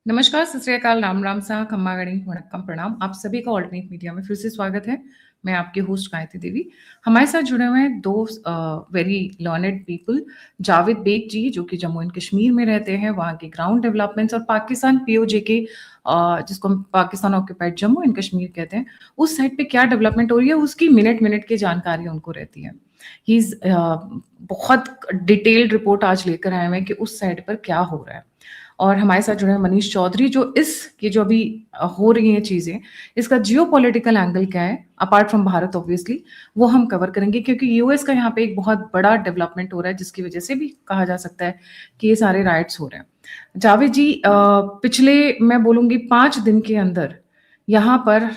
नमस्कार, सत श्री अकाल, राम राम सा, खम्मा गणी, वणक्कम, प्रणाम। आप सभी का ऑल्टरनेट मीडिया में फिर से स्वागत है। मैं आपकी होस्ट गायत्री देवी। हमारे साथ जुड़े हुए हैं दो very learned people, Javed Baig ji जो कि जम्मू एंड कश्मीर में रहते हैं, वहाँ के ग्राउंड डेवलपमेंट्स और पाकिस्तान पीओजे के जिसको हम पाकिस्तान ऑक्यूपाइड जम्मू एंड कश्मीर कहते हैं, उस साइड पे क्या डेवलपमेंट हो रही है उसकी मिनट मिनट की जानकारी उनको रहती है। ही बहुत डिटेल्ड रिपोर्ट आज लेकर आए हुए हैं कि उस साइड पर क्या हो रहा है। और हमारे साथ जुड़े हैं मनीष चौधरी जो ये जो अभी हो रही हैं चीजें, इसका जियोपॉलिटिकल एंगल क्या है अपार्ट फ्रॉम भारत ऑब्वियसली, वो हम कवर करेंगे क्योंकि यूएस का यहाँ पे एक बहुत बड़ा डेवलपमेंट हो रहा है जिसकी वजह से भी कहा जा सकता है कि ये सारे राइट्स हो रहे हैं। जावेद जी, पिछले मैं बोलूंगी 5 दिन के अंदर यहाँ पर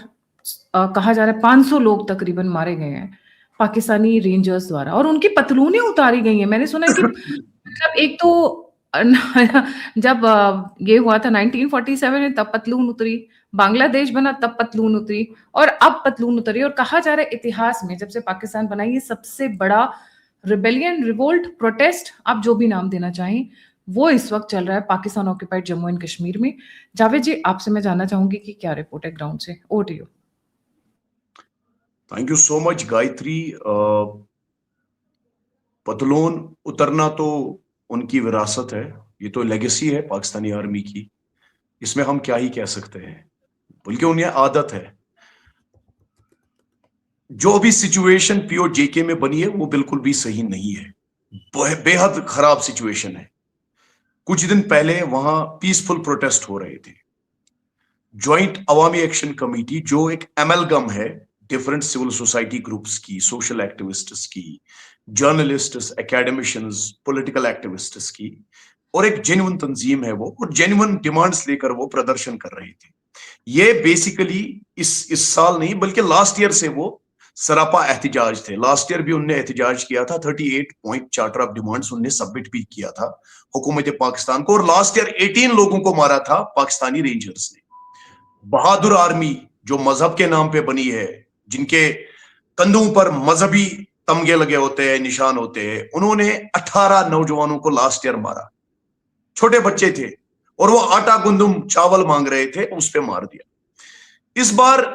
कहा जा रहा है 500 लोग तकरीबन मारे गए हैं पाकिस्तानी रेंजर्स द्वारा और उनकी पतलूनें उतारी गई हैं। मैंने सुना कि मतलब एक तो जब ये हुआ था 1947 में तब पतलून उतरी, बांग्लादेश बना तब पतलून उतरी और अब पतलून उतरी। और कहा जा रहा है इतिहास में जब से पाकिस्तान बना ये सबसे बड़ा रिबेलियन, रिवोल्ट, प्रोटेस्ट, आप जो भी नाम देना चाहें, वो इस वक्त चल रहा है पाकिस्तान ऑक्यूपाइड जम्मू एंड कश्मीर में। जावेद जी, आपसे मैं जानना चाहूंगी कि क्या रिपोर्ट है ग्राउंड से। Over to you. Thank you so much Gayatri. पतलून उतरना तो उनकी विरासत है, ये तो लेगेसी है पाकिस्तानी आर्मी की, इसमें हम क्या ही कह सकते हैं, बल्कि उन्हें आदत है। जो अभी सिचुएशन पीओजेके में बनी है वो बिल्कुल भी सही नहीं है, बेहद खराब सिचुएशन है। कुछ दिन पहले वहां पीसफुल प्रोटेस्ट हो रहे थे। ज्वाइंट अवामी एक्शन कमेटी जो एक एमएलगम है डिफरेंट सिविल सोसाइटी ग्रुप्स की, सोशल एक्टिविस्ट्स की, जर्नलिस्ट्स, एकेडमिशियंस, पॉलिटिकल एक्टिविस्ट्स की, और एक जेन्युइन तंजीम है वो, और जेन्युइन डिमांड्स लेकर वो प्रदर्शन कर रहे थे। ये बेसिकली इस साल नहीं बल्कि लास्ट ईयर से वो सरापा एहतिजाज थे। लास्ट ईयर भी उनने एहतिजाज किया था, 38 पॉइंट चार्टर ऑफ डिमांड्स उनने सबमिट भी किया था हुकूमत पाकिस्तान को, और लास्ट ईयर 18 लोगों को मारा था पाकिस्तानी रेंजर्स ने। बहादुर आर्मी जो मजहब के नाम पे बनी है, जिनके कंधों पर मजहबी तमगे लगे होते हैं, निशान होते हैं, उन्होंने 18 नौजवानों को लास्ट ईयर मारा। छोटे बच्चे थे और वो आटा गुंदुम चावल मांग रहे थे, उस पे मार दिया। इस बार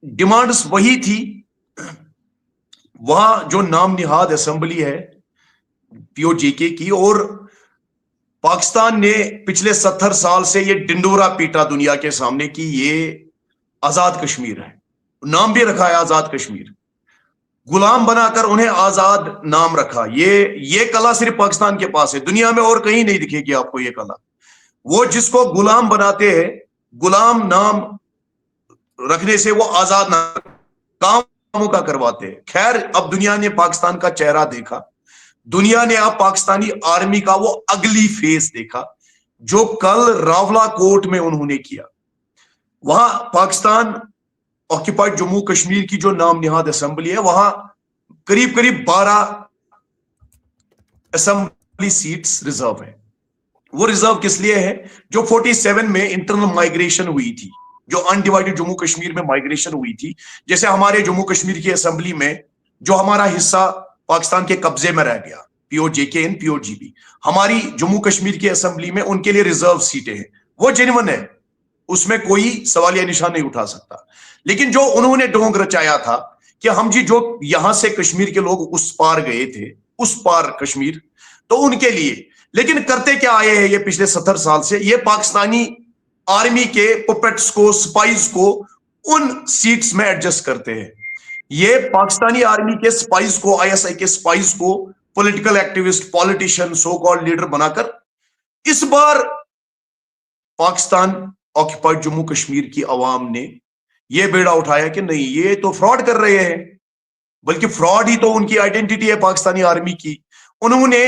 डिमांड्स वही थी। वहां जो नाम निहाद असेंबली है पीओजेके की, और पाकिस्तान ने पिछले 70 साल से ये डिंडोरा पीटा दुनिया के सामने कि ये आजाद कश्मीर है, नाम भी रखा है आजाद कश्मीर, गुलाम बनाकर उन्हें आजाद नाम रखा। ये कला सिर्फ पाकिस्तान के पास है, दुनिया में और कहीं नहीं दिखेगी आपको ये कला। वो जिसको गुलाम बनाते हैं, गुलाम नाम रखने से वो आजाद नाम कामों का करवाते हैं। खैर, अब दुनिया ने पाकिस्तान का चेहरा देखा, दुनिया ने अब पाकिस्तानी आर्मी का वो अगली फेस देखा जो कल रावला कोर्ट में उन्होंने किया। वहां पाकिस्तान ऑक्यूपाइड जम्मू कश्मीर की जो नाम निहाद असेंबली है, वहां करीब करीब 12 असेंबली सीट्स रिजर्व है। वो रिजर्व किस लिए है? जो 47 में इंटरनल माइग्रेशन हुई थी, जो अनडिवाइडेड जम्मू कश्मीर में माइग्रेशन हुई थी, जैसे हमारे जम्मू कश्मीर की असेंबली में जो हमारा हिस्सा पाकिस्तान के कब्जे में रह गया, पीओजेके एंड पीओजीबी, हमारी जम्मू कश्मीर की असेंबली में उनके लिए रिजर्व सीटें हैं। वो जेन्युइन है, उसमें कोई सवालिया निशान नहीं उठा सकता। लेकिन जो उन्होंने ढोंग रचाया था कि हम जी जो यहां से कश्मीर के लोग उस पार गए थे, उस पार कश्मीर, तो उनके लिए, लेकिन करते क्या आए हैं ये पिछले 70 साल से? ये पाकिस्तानी आर्मी के पुपेट्स को, स्पाइस को उन सीट्स में एडजस्ट करते हैं। ये पाकिस्तानी आर्मी के स्पाइस को, आईएसआई के स्पाइस को political activist, politician, so called leader बनाकर इस बार पाकिस्तान ऑक्यूपाइड जम्मू कश्मीर की आवाम ने यह बेड़ा उठाया कि नहीं, ये तो फ्रॉड कर रहे हैं, बल्कि फ्रॉड ही तो उनकी आइडेंटिटी है पाकिस्तानी आर्मी की। उन्होंने,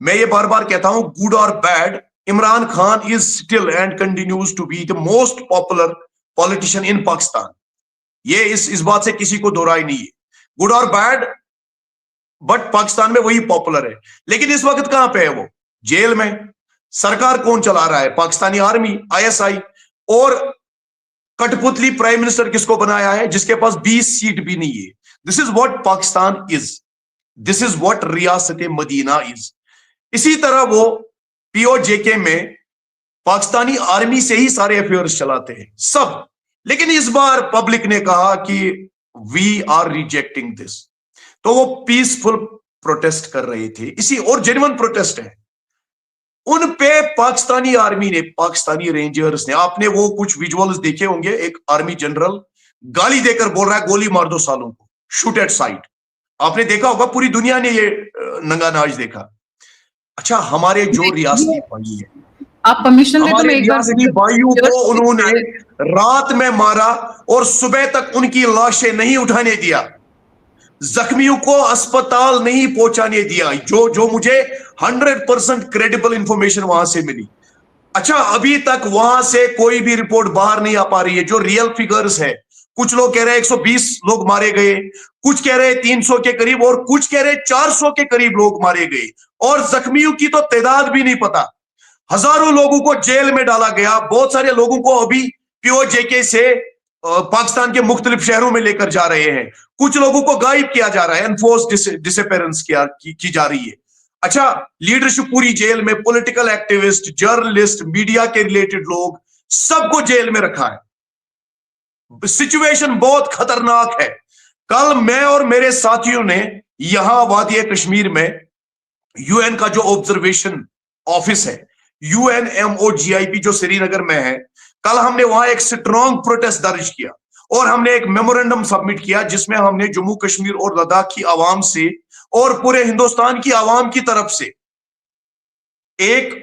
मैं ये बार बार कहता हूं, गुड और bad, Imran Khan is still and continues to be the most popular politician in Pakistan. ये इस बात से किसी को दो राय नहीं है, गुड और बैड, बट पाकिस्तान में वही पॉपुलर है। लेकिन इस वक्त कहां पे है वो? जेल में। सरकार कौन चला रहा है? Pakistani army, ISI. और कठपुतली प्राइम मिनिस्टर किसको बनाया है? जिसके पास 20 सीट भी नहीं है। This is what Pakistan is, this is what रियासत मदीना इज। इसी तरह वो पीओजेके में पाकिस्तानी आर्मी से ही सारे अफेयर्स चलाते हैं सब। लेकिन इस बार पब्लिक ने कहा कि वी आर रिजेक्टिंग दिस, तो वो पीसफुल प्रोटेस्ट कर रहे थे, इसी और जेन्युइन प्रोटेस्ट है। उन पे पाकिस्तानी आर्मी ने, पाकिस्तानी रेंजर्स ने, आपने वो कुछ विजुअल्स देखे होंगे, एक आर्मी जनरल गाली देकर बोल रहा है गोली मार दो सालों को, शूट एट साइट। आपने देखा होगा, पूरी दुनिया ने ये नंगा नाच देखा। अच्छा, हमारे जो रियासती भाई है, आप परमिशन दे तो मैं हमारे एक बार रियासती भाइयों को उन्होंने रात में मारा और सुबह तक उनकी लाशें नहीं उठाने दिया, जख्मियों को अस्पताल नहीं पहुंचाने दिया, जो मुझे 100% क्रेडिबल इंफॉर्मेशन वहां से मिली। अच्छा, अभी तक वहां से कोई भी रिपोर्ट बाहर नहीं आ पा रही है, जो रियल फिगर्स है। कुछ लोग कह रहे हैं 120 लोग मारे गए, कुछ कह रहे हैं 300 के करीब, और कुछ कह रहे हैं 400 के करीब लोग मारे गए, और जख्मियों की तो तादाद भी नहीं पता। हजारों लोगों को जेल में डाला गया, बहुत सारे लोगों को अभी पीओजेके से पाकिस्तान के मुख्तलिफ शहरों में लेकर जा रहे हैं, कुछ लोगों को गायब किया जा रहा है, एनफोर्स डिसअपीयरेंस की जा रही है। अच्छा, लीडरशिप पूरी जेल में, पॉलिटिकल एक्टिविस्ट, जर्नलिस्ट, मीडिया के रिलेटेड लोग, सबको जेल में रखा है। सिचुएशन बहुत खतरनाक है। कल मैं और मेरे साथियों ने यहां वादी कश्मीर में यूएन का जो ऑब्जर्वेशन ऑफिस है, UNMOGIP, जो श्रीनगर में है, कल हमने वहां एक स्ट्रॉन्ग प्रोटेस्ट दर्ज किया और हमने एक मेमोरेंडम सबमिट किया, जिसमें हमने जम्मू कश्मीर और लद्दाख की आवाम से और पूरे हिंदुस्तान की आवाम की तरफ से एक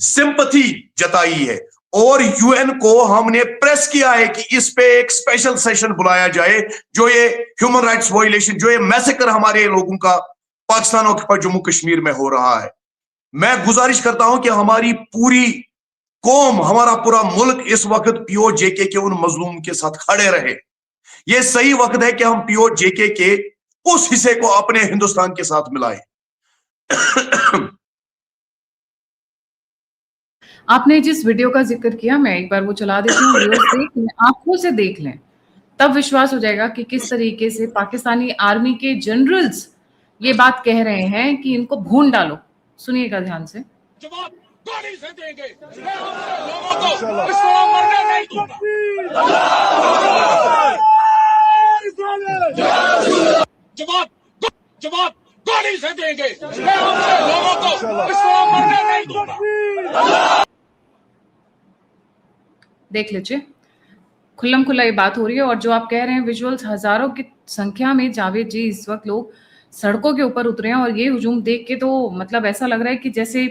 सिंपैथी जताई है, और यूएन को हमने प्रेस किया है कि इस पे एक स्पेशल सेशन बुलाया जाए, जो ये ह्यूमन राइट्स वायलेशन, जो ये मैसेकर हमारे लोगों का पाकिस्तान और जम्मू कश्मीर में हो रहा है। मैं गुजारिश करता हूं कि हमारी पूरी कौम, हमारा पूरा मुल्क इस वक्त पीओजेके के उन मजलूम के साथ खड़े रहे। यह सही वक्त है कि हम पीओजेके के उस हिस्से को अपने हिंदुस्तान के साथ मिलाएं। आपने जिस वीडियो का जिक्र किया, मैं एक बार वो चला देती हूँ, व्यूअर्स देख लें, आंखों से देख लें, तब विश्वास हो जाएगा कि किस तरीके से पाकिस्तानी आर्मी के जनरल्स ये बात कह रहे हैं कि इनको भून डालो। सुनिएगा ध्यान से। जवाब गोली से देंगे, लोगों को इसको मरने नहीं दूंगा। जवाब गोली से देंगे, लोगों को इसको मरने नहीं दूंगा। देख लीजिए, खुल्लम खुल्ला ये बात हो रही है। और जो आप कह रहे हैं विजुअल्स, हजारों की संख्या में जावेद जी इस वक्त लोग सड़कों के ऊपर उतरे हैं, और ये हुजूम देख के तो मतलब ऐसा लग रहा है कि जैसे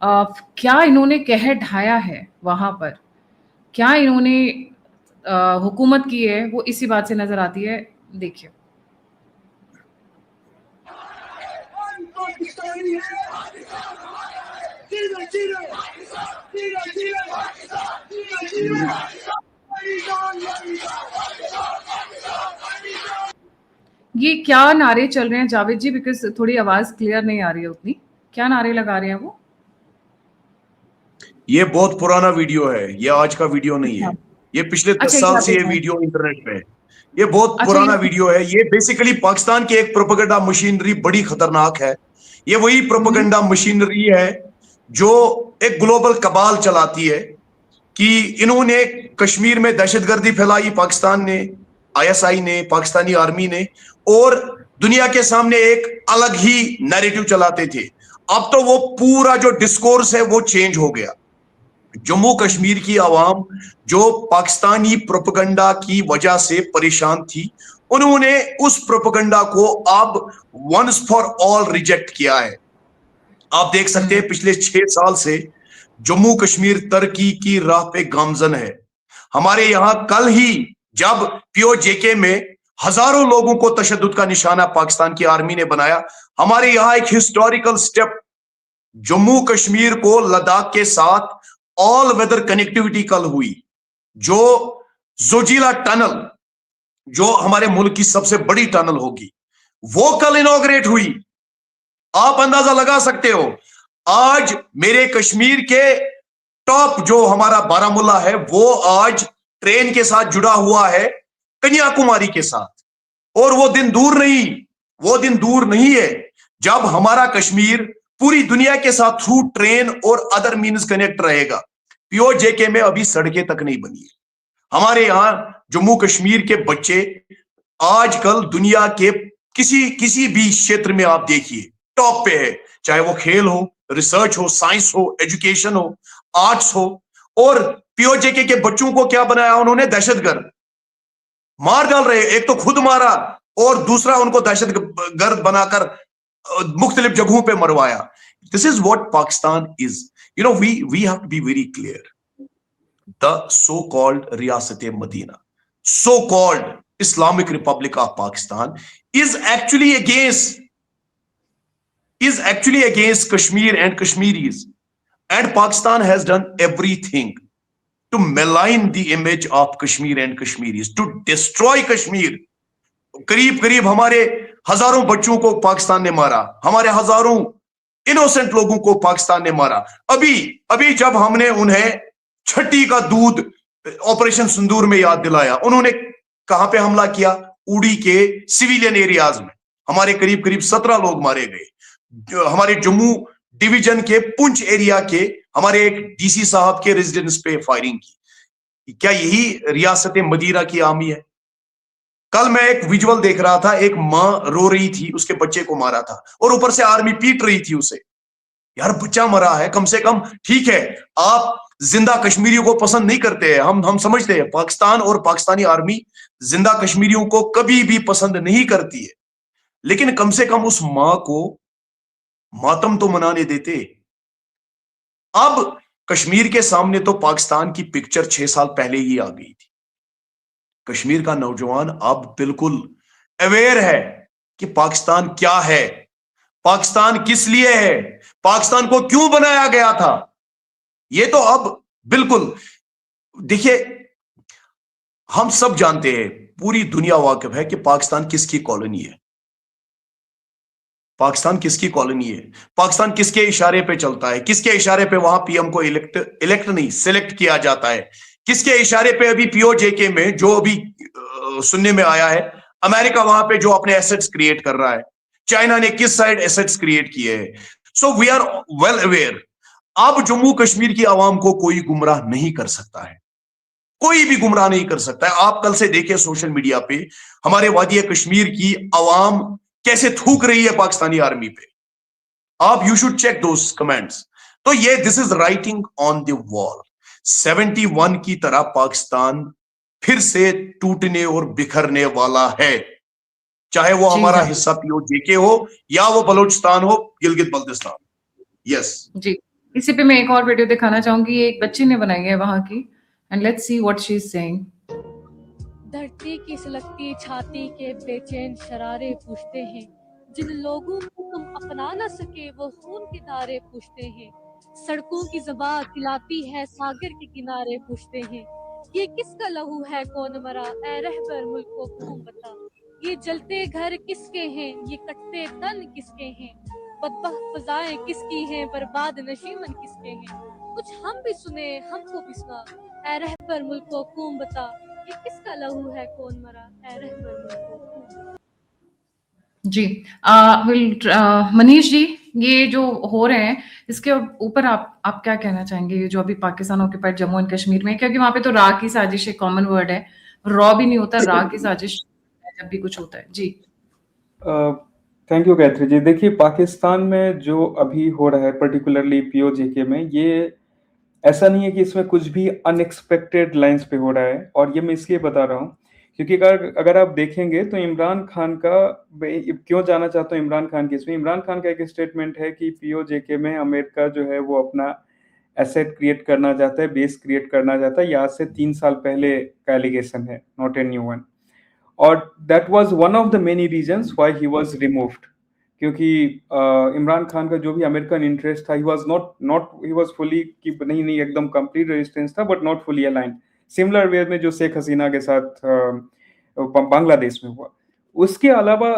क्या इन्होंने कहर ढाया है वहां पर, क्या इन्होंने हुकूमत की है, वो इसी बात से नजर आती है। देखिए, ये क्या नारे चल रहे हैं जावेद जी, बिकॉज थोड़ी आवाज क्लियर नहीं आ रही है उतनी, क्या नारे लगा रहे हैं वो? ये बहुत पुराना वीडियो है, ये आज का वीडियो नहीं है, ये पिछले 10 साल से ये वीडियो इंटरनेट पे है। ये बहुत पुराना वीडियो है। ये बेसिकली पाकिस्तान की एक प्रोपेगेंडा मशीनरी बड़ी खतरनाक है। ये वही प्रोपेगेंडा मशीनरी है जो एक ग्लोबल कबाल चलाती है कि इन्होंने कश्मीर में दहशतगर्दी फैलाई, पाकिस्तान ने, ISI ने, पाकिस्तानी आर्मी ने, और दुनिया के सामने एक अलग ही नैरेटिव चलाते थे। अब तो वो पूरा जो डिस्कोर्स है वो चेंज हो गया। जम्मू कश्मीर की आवाम जो पाकिस्तानी प्रोपेगेंडा की वजह से परेशान थी, उन्होंने उस प्रोपेगेंडा को अब वंस फॉर ऑल रिजेक्ट किया है। आप देख सकते हैं पिछले 6 साल से जम्मू कश्मीर तरक्की की राह पे गामजन है। हमारे यहां कल ही जब पीओजेके में हजारों लोगों को तशद्दुद का निशाना पाकिस्तान की आर्मी ने बनाया, हमारे यहां एक हिस्टोरिकल स्टेप, जम्मू कश्मीर को लद्दाख के साथ ऑल वेदर कनेक्टिविटी कल हुई। जो जोजिला टनल, जो हमारे मुल्क की सबसे बड़ी टनल होगी, वो कल इनॉग्रेट हुई। आप अंदाजा लगा सकते हो, आज मेरे कश्मीर के टॉप जो हमारा बारामुल्ला है, वो आज ट्रेन के साथ जुड़ा हुआ है कन्याकुमारी के साथ। और वो दिन दूर नहीं है जब हमारा कश्मीर पूरी दुनिया के साथ थ्रू ट्रेन और अदर मीन्स कनेक्ट रहेगा। पीओजेके में अभी सड़कें तक नहीं बनी है। हमारे यहां जम्मू कश्मीर के बच्चे आजकल दुनिया के किसी भी क्षेत्र में आप देखिए टॉप पे है, चाहे वो खेल हो, रिसर्च हो, साइंस हो, एजुकेशन हो, आर्ट्स हो। और पीओजेके के बच्चों को क्या बनाया उन्होंने? दहशतगर्द। मार डाल रहे, एक तो खुद मारा और दूसरा उनको दहशतगर्द बनाकर मुख्तलिफ जगहों पे मरवाया। This is what Pakistan is. You know, we have to be very clear. The so called Riyasat Madina, so called Islamic Republic of Pakistan is actually against Kashmir and Kashmiris, and Pakistan has done everything to malign the image of Kashmir and Kashmiris, to destroy Kashmir. करीब हमारे हजारों बच्चों को पाकिस्तान ने मारा, हमारे हजारों innocent लोगों को पाकिस्तान ने मारा। अभी जब हमने उन्हें छठी का दूध ऑपरेशन सिंदूर में याद दिलाया, उन्होंने कहां पे हमला किया? उड़ी के सिविलियन एरियाज में हमारे करीब 17 लोग मारे गए। हमारे जम्मू डिवीजन के पुंछ एरिया के हमारे एक डीसी साहब के रेजिडेंस पे फायरिंग की। क्या यही रियासत मदीना की आर्मी है? कल मैं एक विजुअल देख रहा था, एक मां रो रही थी, उसके बच्चे को मारा था और ऊपर से आर्मी पीट रही थी उसे। यार बच्चा मरा है, कम से कम ठीक है, आप जिंदा कश्मीरियों को पसंद नहीं करते हैं, हम समझते हैं, पाकिस्तान और पाकिस्तानी आर्मी जिंदा कश्मीरियों को कभी भी पसंद नहीं करती है, लेकिन कम से कम उस मां को मातम तो मनाने देते। अब कश्मीर के सामने तो पाकिस्तान की पिक्चर 6 साल पहले ही आ गई थी। कश्मीर का नौजवान अब बिल्कुल अवेयर है कि पाकिस्तान क्या है, पाकिस्तान किस लिए है, पाकिस्तान को क्यों बनाया गया था। ये तो अब बिल्कुल, देखिए, हम सब जानते हैं, पूरी दुनिया वाकिफ है कि पाकिस्तान किसकी कॉलोनी है, पाकिस्तान किसकी कॉलोनी है, पाकिस्तान किसके इशारे पे चलता है, किसके इशारे पे वहां पीएम को इलेक्ट नहीं सिलेक्ट किया जाता है, किसके इशारे पे अभी पीओजेके में जो अभी सुनने में आया है, अमेरिका वहां पे जो अपने एसेट्स क्रिएट कर रहा है, चाइना ने किस साइड एसेट्स क्रिएट किए हैं। So we are well aware. अब जम्मू कश्मीर की आवाम को कोई गुमराह नहीं कर सकता है, कोई भी गुमराह नहीं कर सकता है। आप कल से देखिए सोशल मीडिया पे हमारे वादी कश्मीर की आवाम कैसे थूक रही है पाकिस्तानी आर्मी पे। आप you should check those comments. तो ये this is writing on the wall. 71 की तरह पाकिस्तान फिर से टूटने और बिखरने वाला है, चाहे वो हमारा हिस्सा पीओजेके हो या वो बलूचिस्तान हो, गिलगित बल्तिस्तान। यस जी, इसी पे मैं एक और वीडियो दिखाना चाहूंगी, एक बच्ची ने बनाई है वहां की, and let's see what she is saying. धरती की सुलगती छाती के बेचैन शरारे पूछते हैं, जिन लोगों को तुम अपना न सके वो खून के तारे पूछते हैं। सड़कों की ज़बान खिलाती है सागर के किनारे पूछते हैं, ये किसका लहू है कौन मरा, ए रहबर मुल्क को कौन बता। ये जलते घर किसके हैं, ये कटते तन किसके हैं, बदबख्त फजाएं किसकी हैं, बर्बाद नशीमन किसके हैं। कुछ हम भी सुने हमको भी सुना, ए रहबर मुल्क को कौन बता। ये किसका लहू है कौन मरा, ए रहबर मुल्क को कौन बता। जी, मनीष जी, ये जो हो रहे हैं इसके ऊपर आप क्या कहना चाहेंगे? ये जो अभी पाकिस्तान ऑक्यूपाइड जम्मू एंड कश्मीर में, क्योंकि वहां पे तो रा की साजिश एक कॉमन वर्ड है, रॉ भी नहीं होता, रा की साजिश जब भी कुछ होता है। जी थैंक यू गायत्री जी। देखिए, पाकिस्तान में जो अभी हो रहा है पर्टिकुलरली पीओजेके में, ये ऐसा नहीं है कि इसमें कुछ भी अनएक्सपेक्टेड लाइंस पे हो रहा है, और ये मैं इसलिए बता रहा हूँ क्योंकि अगर आप देखेंगे तो इमरान खान का, क्यों जाना चाहता हूँ इमरान खान की, इसमें इमरान खान का एक स्टेटमेंट है कि पीओजेके में अमेरिका जो है वो अपना एसेट क्रिएट करना चाहता है, बेस क्रिएट करना चाहता है। ये आज से 3 साल पहले का एलिगेशन है, नॉट ए न्यू वन। और that was one of the many reasons why he was removed, क्योंकि इमरान खान का जो भी अमेरिकन इंटरेस्ट था, ही वाज फुली कि नहीं एकदम कंप्लीट रेजिस्टेंस था, but not fully aligned. Similar way में जो शेख हसीना के साथ बांग्लादेश में हुआ। उसके अलावा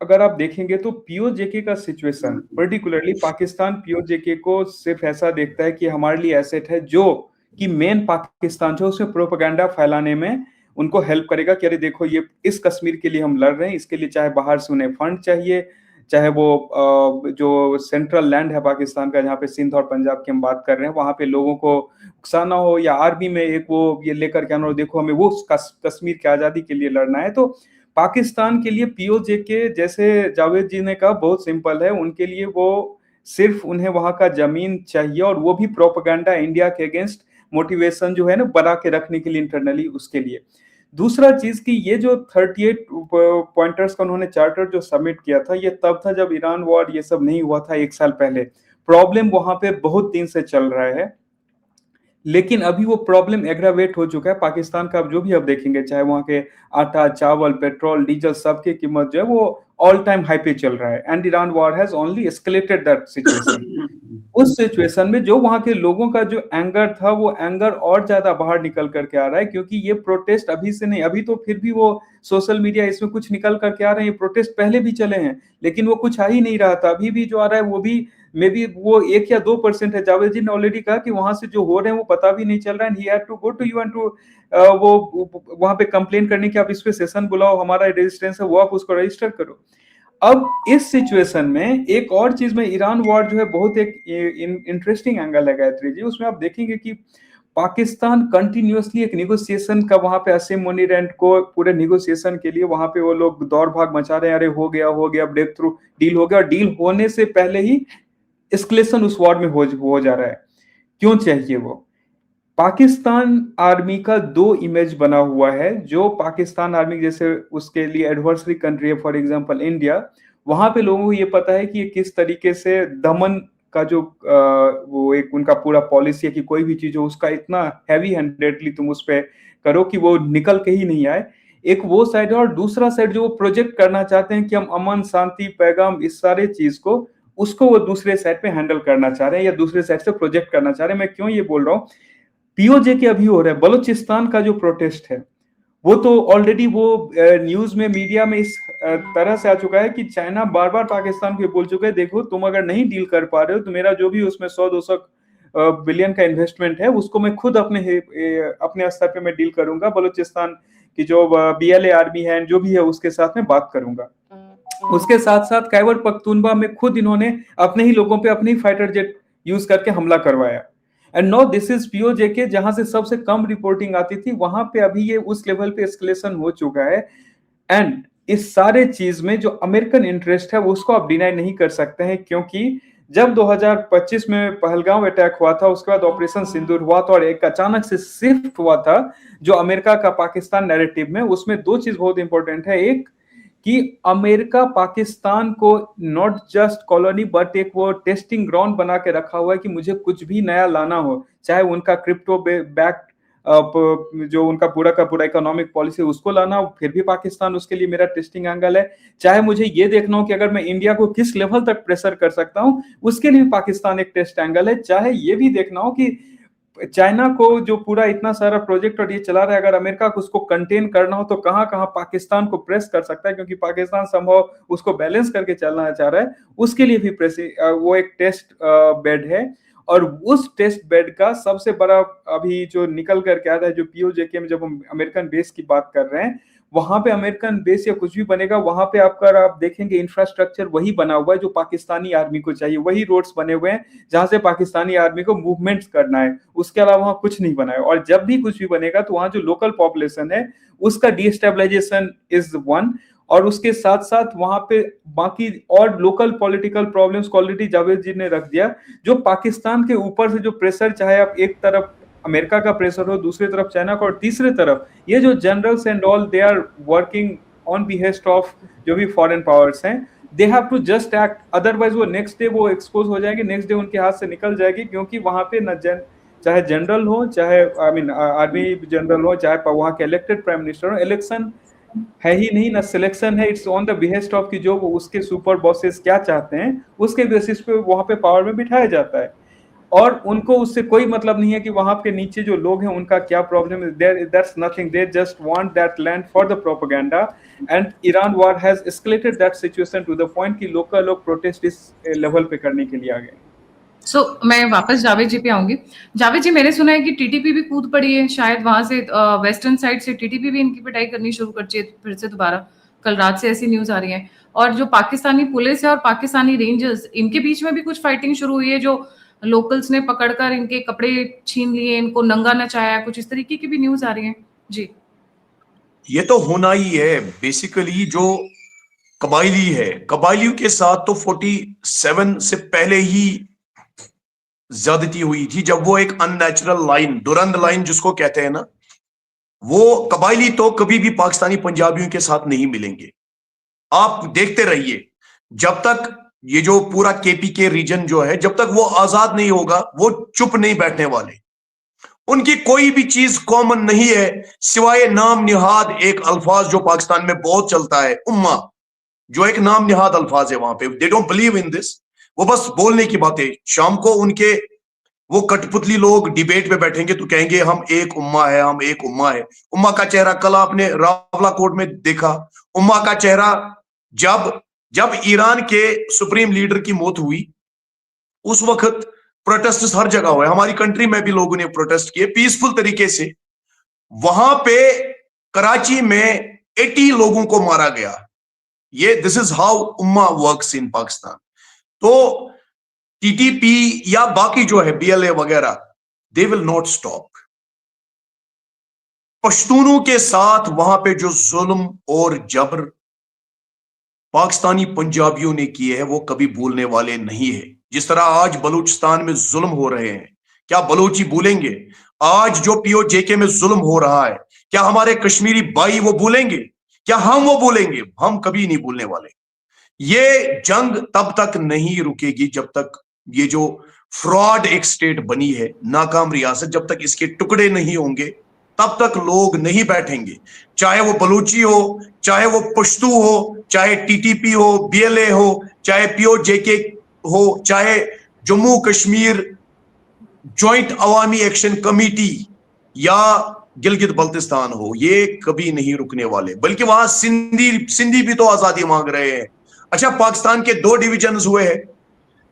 अगर आप देखेंगे तो पीओजेके का सिचुएशन, पर्टिकुलरली पाकिस्तान पीओजेके को सिर्फ ऐसा देखता है कि हमारे लिए एसेट है, जो कि मेन पाकिस्तान जो उसमें प्रोपेगेंडा फैलाने में उनको हेल्प करेगा कि अरे देखो, ये इस कश्मीर के लिए हम लड़ रहे हैं, इसके लिए चाहे बाहर से उन्हें फंड चाहिए, चाहे वो जो सेंट्रल लैंड है पाकिस्तान का, जहाँ पे सिंध और पंजाब की हम बात कर रहे हैं, वहां पे लोगों को उकसाना हो, या आर्मी में एक वो ये लेकर के आना हो, देखो हमें वो कश्मीर की आजादी के लिए लड़ना है। तो पाकिस्तान के लिए पीओजे के, जैसे जावेद जी ने कहा, बहुत सिंपल है उनके लिए। वो सिर्फ उन्हें वहां का जमीन चाहिए, और वो भी प्रोपेगेंडा इंडिया के अगेंस्ट मोटिवेशन जो है ना बना के रखने के लिए इंटरनली, उसके लिए। दूसरा चीज कि ये जो 38 पॉइंटर्स का उन्होंने चार्टर जो सबमिट किया था, ये तब था जब ईरान वॉर ये सब नहीं हुआ था, 1 साल पहले। प्रॉब्लम वहां पे बहुत दिन से चल रहा है, लेकिन अभी वो प्रॉब्लम एग्रावेट हो चुका है। पाकिस्तान का जो भी अब देखेंगे, चाहे वहां के आटा, चावल, पेट्रोल, डीजल, सबकी कीमत जो है वो ऑल टाइम हाई पे चल रहा है, and Iran war has only escalated that situation. उस सिचुएशन में जो वहां के लोगों का जो एंगर था, वो एंगर और ज्यादा बाहर निकल करके आ रहा है, क्योंकि ये प्रोटेस्ट अभी से नहीं, अभी तो फिर भी वो सोशल मीडिया इसमें कुछ निकल करके आ रहे हैं। ये प्रोटेस्ट पहले भी चले हैं, लेकिन वो कुछ आ ही नहीं रहा था। अभी भी जो आ रहा है वो भी मे बी वो 1 या 2% है। जावेद जी ने ऑलरेडी कहा कि वहां से जो हो रहे हैं वो पता भी नहीं चल रहा है। He had to go to UN to वो वहां पे कंप्लेन करने की, आप इस पे सेशन बुलाओ, हमारा रेजिस्टेंस है वो आप उसको रजिस्टर करो। अब इस सिचुएशन में एक और चीज में, ईरान वॉर जो है बहुत एक इंटरेस्टिंग एंगल है गायत्री जी। उसमें आप देखेंगे कि पाकिस्तान कंटिन्यूअसली एक निगोशिएशन का, वहां पे असीम मुनीर को पूरे निगोशिएशन के लिए वहां पे वो लोग दौड़ भाग मचा रहे हैं, अरे हो गया ब्रेक थ्रू डील हो गया, और डील होने से पहले ही एस्केलेशन उस वॉर में हो जा रहा है। क्यों चाहिए वो? पाकिस्तान आर्मी का 2 इमेज बना हुआ है। जो पाकिस्तान आर्मी जैसे उसके लिए एडवर्सरी कंट्री है, फॉर एग्जांपल इंडिया, वहां पे लोगों को ये पता है कि ये किस तरीके से दमन का जो वो एक उनका पूरा पॉलिसी है कि कोई भी चीज हो उसका इतना हैवी हैंडेडली तुम उस पे करो कि वो निकल के ही नहीं आए। एक वो साइड है, और दूसरा साइड जो वो प्रोजेक्ट करना चाहते हैं कि हम अमन, शांति, पैगाम, इस सारे चीज को, उसको वो दूसरे साइड पे हैंडल करना चाह रहे हैं, या दूसरे साइड से प्रोजेक्ट करना चाह रहे हैं। मैं क्यों ये बोल रहा हूँ? पीओजे के अभी हो रहा है, बलूचिस्तान का जो प्रोटेस्ट है, वो तो ऑलरेडी वो न्यूज में, मीडिया में इस तरह से आ चुका है कि चाइना बार बार पाकिस्तान को बोल चुका है, देखो तुम अगर नहीं डील कर पा रहे हो तो मेरा जो भी उसमें 100-200 बिलियन का इन्वेस्टमेंट है उसको मैं खुद अपने स्तर पे मैं डील करूंगा। बलूचिस्तान की जो BLA आर्मी है, जो भी है, उसके साथ में बात करूंगा। उसके साथ साथ खैबर पख्तूनख्वा में खुद इन्होंने अपने ही लोगों पे अपने ही फाइटर जेट यूज करके हमला करवाया। And no this is POJ के, जहां से सबसे कम रिपोर्टिंग आती थी, वहां पे अभी ये उस लेवल पे एस्केलेशन हो चुका है। एंड इस सारे चीज में जो अमेरिकन इंटरेस्ट है उसको आप डिनाई नहीं कर सकते हैं, क्योंकि जब 2025 में पहलगाम अटैक हुआ था, उसके बाद ऑपरेशन सिंदूर हुआ था, और एक अचानक से शिफ्ट हुआ था जो अमेरिका का पाकिस्तान नैरेटिव में। उसमें 2 चीज बहुत इंपॉर्टेंट है। एक कि अमेरिका पाकिस्तान को नॉट जस्ट कॉलोनी बट एक वो टेस्टिंग ग्राउंड बना के रखा हुआ है कि मुझे कुछ भी नया लाना हो, चाहे उनका क्रिप्टो बैक्ड जो उनका पूरा का पूरा इकोनॉमिक पॉलिसी उसको लाना हो, फिर भी पाकिस्तान उसके लिए मेरा टेस्टिंग एंगल है। चाहे मुझे ये देखना हो कि अगर मैं इंडिया को किस लेवल तक प्रेशर कर सकता हूं, उसके लिए पाकिस्तान एक टेस्ट एंगल है। चाहे ये भी देखना हो कि चाइना को जो पूरा इतना सारा प्रोजेक्ट और ये चला रहा है, अगर अमेरिका को उसको कंटेन करना हो तो कहां कहां पाकिस्तान को प्रेस कर सकता है, क्योंकि पाकिस्तान संभव उसको बैलेंस करके चलना चाह रहा है, उसके लिए भी वो एक टेस्ट बेड है। और उस टेस्ट बेड का सबसे बड़ा अभी जो निकल करके आ रहा है, जो पीओजेके में जब हम अमेरिकन बेस की बात कर रहे हैं, वहां पे अमेरिकन बेस या कुछ भी बनेगा, वहां पे आप देखेंगे इंफ्रास्ट्रक्चर वही बना हुआ है जो पाकिस्तानी आर्मी को चाहिए, वही रोड्स बने हुए हैं जहां से पाकिस्तानी आर्मी को मूवमेंट्स करना है, उसके अलावा वहां कुछ नहीं बना है। और जब भी कुछ भी बनेगा तो वहां जो लोकल पॉपुलेशन है उसका डिस्टेबलाइजेशन इज वन, और उसके साथ साथ वहां पे बाकी और लोकल पॉलिटिकल प्रॉब्लम्स को ऑलरेडी जावेद जी ने रख दिया। जो पाकिस्तान के ऊपर से जो प्रेशर, चाहे आप एक तरफ अमेरिका का प्रेशर हो, दूसरी तरफ चाइना का, और तीसरी तरफ ये जो generals and all they are working on behest of जो भी फॉरेन पावर्स हैं, they have to just act, otherwise वो नेक्स्ट डे वो एक्सपोज हो जाएंगे, नेक्स्ट डे उनके हाथ से निकल जाएगी। क्योंकि वहां पे न चाहे जनरल हो, चाहे आर्मी जनरल हो, चाहे वहां के इलेक्टेड प्राइम मिनिस्टर हो, इलेक्शन है ही नहीं, ना सिलेक्शन है, it's on the behest of कि जो उसके सुपर बॉसेस क्या चाहते हैं उसके बेसिस पे वहां पे पावर में बिठाया जाता है। और उनको उससे कोई मतलब नहीं है कि वहां पे नीचे जो लोग हैं उनका क्या प्रॉब्लम है, that's nothing, they just want that land for the propaganda. And Iran war has escalated that situation to the point कि लोकल लोग प्रोटेस्ट इस लेवल पे करने के लिए आ गए। मैं वापस जावेद जी पे आऊंगी। जावेद जी, मैंने सुना है कि टीटीपी भी कूद पड़ी है, शायद वहां से वेस्टर्न साइड से टीटीपी भी इनकी पिटाई करनी शुरू कर चाहिए फिर से दोबारा। कल रात से ऐसी न्यूज आ रही है। और जो पाकिस्तानी पुलिस है और पाकिस्तानी रेंजर्स, इनके बीच में भी कुछ फाइटिंग शुरू हुई है, जो लोकल्स ने पकड़कर इनके कपड़े छीन लिए, इनको नंगा नचाया, कुछ इस तरीके की भी न्यूज आ रही है जी। ये तो होना ही है। बेसिकली जो कबायली है, कबायलियों के साथ तो 47 से पहले ही ज्यादती हुई थी, जब वो एक अननेचुरल लाइन, दुरंद लाइन जिसको कहते हैं ना, वो कबायली तो कभी भी पाकिस्तानी पंजाबियों के साथ नहीं मिलेंगे। आप देखते रहिए, जब तक ये जो पूरा केपी के रीजन जो है, जब तक वो आजाद नहीं होगा, वो चुप नहीं बैठने वाले। उनकी कोई भी चीज कॉमन नहीं है सिवाय नाम निहाद एक अल्फाज जो पाकिस्तान में बहुत चलता है, उम्मा, जो एक नाम निहाद अल्फाज है वहां पे। They don't believe in this, वो बस बोलने की बातें। शाम को उनके वो कठपुतली लोग डिबेट में बैठेंगे तो कहेंगे हम एक उम्मा है, हम एक उम्मा है। उम्मा का चेहरा कल आपने रावला कोर्ट में देखा। उम्मा का चेहरा जब जब ईरान के सुप्रीम लीडर की मौत हुई, उस वक्त प्रोटेस्ट हर जगह हुए, हमारी कंट्री में भी लोगों ने प्रोटेस्ट किए पीसफुल तरीके से। वहां पे कराची में 80 लोगों को मारा गया। ये this is how Umma works in Pakistan. तो टीटीपी या बाकी जो है बीएलए वगैरह, दे विल नॉट स्टॉप। पश्तूनों के साथ वहां पे जो जुल्म और जबर पाकिस्तानी पंजाबियों ने किए हैं, वो कभी भूलने वाले नहीं है। जिस तरह आज बलूचिस्तान में जुल्म हो रहे हैं, क्या बलूची भूलेंगे? आज जो पीओजेके में जुल्म हो रहा है, क्या हमारे कश्मीरी भाई वो भूलेंगे? क्या हम वो भूलेंगे? हम कभी नहीं भूलने वाले। ये जंग तब तक नहीं रुकेगी जब तक ये जो फ्रॉड एक स्टेट बनी है, नाकाम रियासत, जब तक इसके टुकड़े नहीं होंगे तब तक लोग नहीं बैठेंगे। चाहे वो बलूची हो, चाहे वो पश्तू हो, चाहे टीटीपी हो, बीएलए हो, चाहे पीओजेके हो, चाहे जम्मू कश्मीर जॉइंट अवामी एक्शन कमेटी या गिलगित बल्तिस्तान हो, ये कभी नहीं रुकने वाले। बल्कि वहां सिंधी भी तो आजादी मांग रहे हैं। अच्छा, पाकिस्तान के 2 डिविजन्स हुए हैं,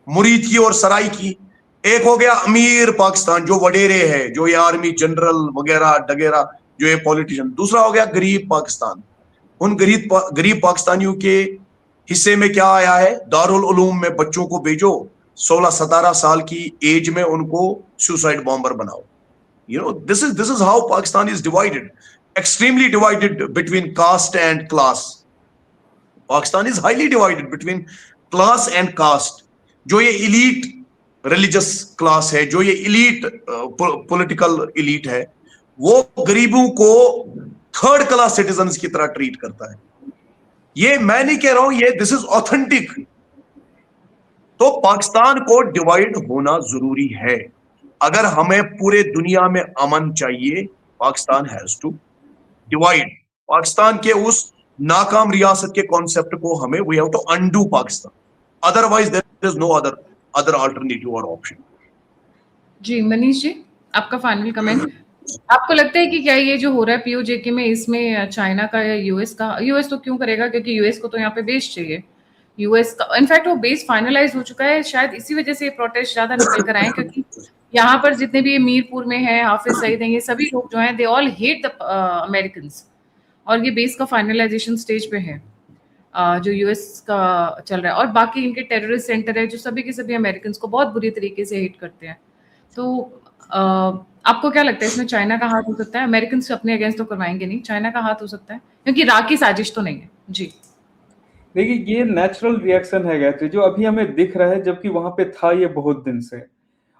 मुरीद की और सराय की। एक हो गया अमीर पाकिस्तान जो वडेरे है, जो ये आर्मी जनरल वगैरह डगैरह जो ये पॉलिटिशियन। दूसरा हो गया गरीब पाकिस्तान। उन गरीब पाकिस्तानियों के हिस्से में क्या आया है? दारुल उलूम में बच्चों को भेजो, 16-17 साल की एज में उनको सुसाइड बॉम्बर बनाओ। You know, this is how Pakistan is divided, extremely divided between caste and class. Pakistan is highly divided between class and caste. जो ये elite religious class है, जो ये elite political elite है, वो गरीबों को थर्ड क्लास सिटीजन्स की तरह ट्रीट करता है। ये मैं नहीं कह रहा हूं, ये दिस इज ऑथेंटिक। तो पाकिस्तान को डिवाइड होना जरूरी है। अगर हमें पूरे दुनिया में अमन चाहिए, Pakistan has to divide. Pakistan के उस नाकाम रियासत के कॉन्सेप्ट को हमें we have to undo Pakistan, otherwise there is no other alternative और ऑप्शन। जी मनीष जी, आपका फाइनल कमेंट। आपको लगता है कि क्या ये जो हो रहा है पीओजेके में, इसमें चाइना का या यूएस का? यूएस तो क्यों करेगा, क्योंकि यूएस को तो यहाँ पे बेस चाहिए। यूएस का इनफैक्ट वो बेस फाइनलाइज हो चुका है, शायद इसी वजह से ये प्रोटेस्ट ज्यादा निकल कर आए, क्योंकि यहाँ पर जितने भी मीरपुर में है, हाफिज सईद हैं, ये सभी लोग जो हैं they all hate the American, और ये बेस का फाइनलाइजेशन स्टेज पे है जो यूएस का चल रहा है। और बाकी इनके टेररिस्ट सेंटर है जो सभी के सभी अमेरिकन को बहुत बुरी तरीके से हेट करते हैं। तो आपको क्या लगता है इसमें चाइना का हाथ हो सकता है? अमेरिकन अपने अगेंस्ट तो करवाएंगे नहीं, चाइना का हाथ हो सकता है, क्योंकि इराक की साजिश तो नहीं है जी। देखिए, ये नेचुरल रिएक्शन है गायत्री, जो अभी हमें दिख रहा है, जबकि वहां पे था ये बहुत दिन से।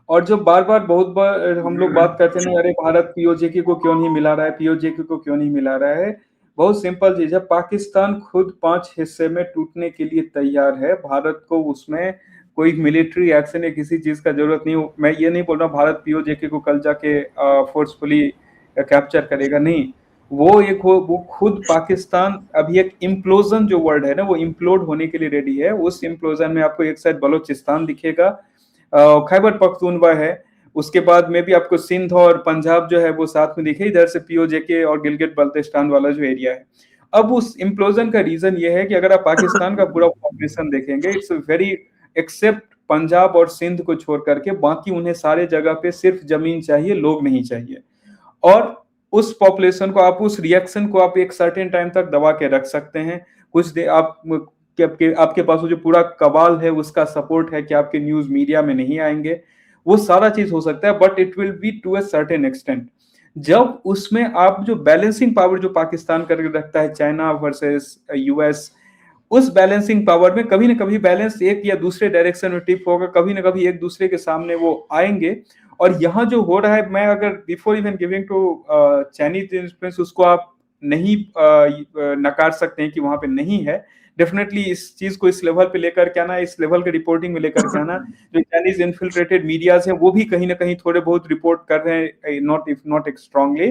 और जो बहुत बार हम लोग बात करते हैं, अरे भारत पीओजेके को क्यों नहीं मिला रहा है, पीओजेके को क्यों नहीं मिला रहा है। बहुत सिंपल चीज है, पाकिस्तान खुद 5 हिस्से में टूटने के लिए तैयार है। भारत को उसमें कोई मिलिट्री एक्शन या किसी चीज का जरूरत नहीं। मैं ये नहीं बोल रहा भारत पीओजेके को कल जाके फोर्सफुली कैप्चर करेगा, नहीं। वो खुद पाकिस्तान अभी एक इम्प्लोजन जो वर्ड है ना, वो इम्प्लोड होने के लिए रेडी है। उस इम्प्लोजन में आपको एक साइड बलोचिस्तान दिखेगा, खैबर पख्तूनवा है, उसके बाद में भी आपको सिंध और पंजाब जो है वो साथ में दिखे, इधर से पीओजेके और गिलगित बल्तिस्तान वाला जो एरिया है। अब उस इम्प्लोजन का रीजन ये है कि अगर आप पाकिस्तान का पूरा फॉर्मेशन देखेंगे, इट्स वेरी एक्सेप्ट पंजाब और सिंध को छोड़ करके बाकी उन्हें सारे जगह पे सिर्फ जमीन चाहिए, लोग नहीं चाहिए। और उस पॉपुलेशन को, आप उस रिएक्शन को आप एक सर्टेन टाइम तक दबा के रख सकते हैं। कुछ देर आप कि आपके पास वो जो पूरा कबाल है उसका सपोर्ट है कि आपके न्यूज मीडिया में नहीं आएंगे, वो सारा चीज हो सकता है, but it will be to a certain extent. जब उसमें आप जो बैलेंसिंग पावर जो पाकिस्तान करके रखता है, चाइना वर्सेस यूएस, उस बैलेंसिंग पावर में कभी ना कभी बैलेंस एक या दूसरे डायरेक्शन में टिप होगा, कभी ना कभी एक दूसरे के सामने वो आएंगे। और यहाँ जो हो रहा है, मैं अगर before even giving to Chinese influence, उसको आप नहीं नकार सकते हैं कि वहां पे नहीं है। डेफिनेटली इस चीज को इस लेवल पे लेकर के आना, इस लेवल के रिपोर्टिंग में लेकर के आना, जो चाइनीज इन्फिल्ट्रेटेड मीडियाज है वो भी कहीं ना कहीं थोड़े बहुत रिपोर्ट कर रहे हैं, नॉट स्ट्रांगली,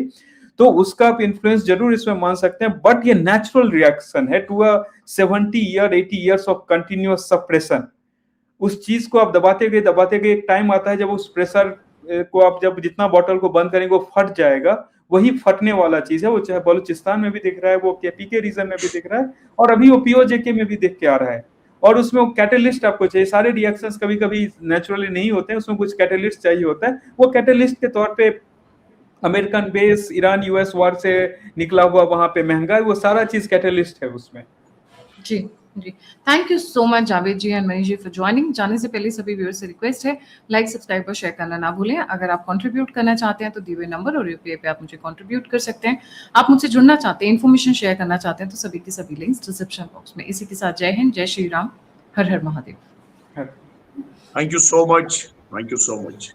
तो उसका आप इन्फ्लुएंस जरूर इसमें मान सकते हैं। बट ये नेचुरल रिएक्शन है to a 80 years of continuous suppression. उस चीज को आप दबाते गए, एक टाइम आता है जब उस प्रेशर को आप जब जितना बॉटल को बंद करेंगे वो फट जाएगा। वही फटने वाला चीज है, वो चाहे बलूचिस्तान में भी दिख रहा है, वो केपीके रीजन में भी दिख रहा है, और अभी वो पीओजेके में भी दिख के आ रहा है। और उसमें वो कैटलिस्ट आपको चाहिए। सारे रिएक्शंस कभी कभी नेचुरली नहीं होते हैं, उसमें कुछ कैटलिस्ट चाहिए होता है। वो कैटलिस्ट के तौर पे American base, Iran US war से निकला हुआ वहां पे महंगाई, वो सारा चीज कैटलिस्ट है उसमें। जी जी, thank you so much Javed ji and Manish ji for joining. जाने से पहले सभी व्यूअर्स से रिक्वेस्ट है, लाइक, सब्सक्राइब और शेयर करना ना भूलें। अगर आप कंट्रीब्यूट करना चाहते हैं तो दिए हुए नंबर और यूपीआई पे आप मुझे कंट्रीब्यूट कर सकते हैं। आप मुझसे जुड़ना चाहते हैं, इन्फॉर्मेशन शेयर करना चाहते हैं, तो सभी की सभी लिंक्स डिस्क्रिप्शन बॉक्स में। इसी के साथ जय हिंद, जय श्री राम, हर हर Mahadev. Thank you so much, thank you so much.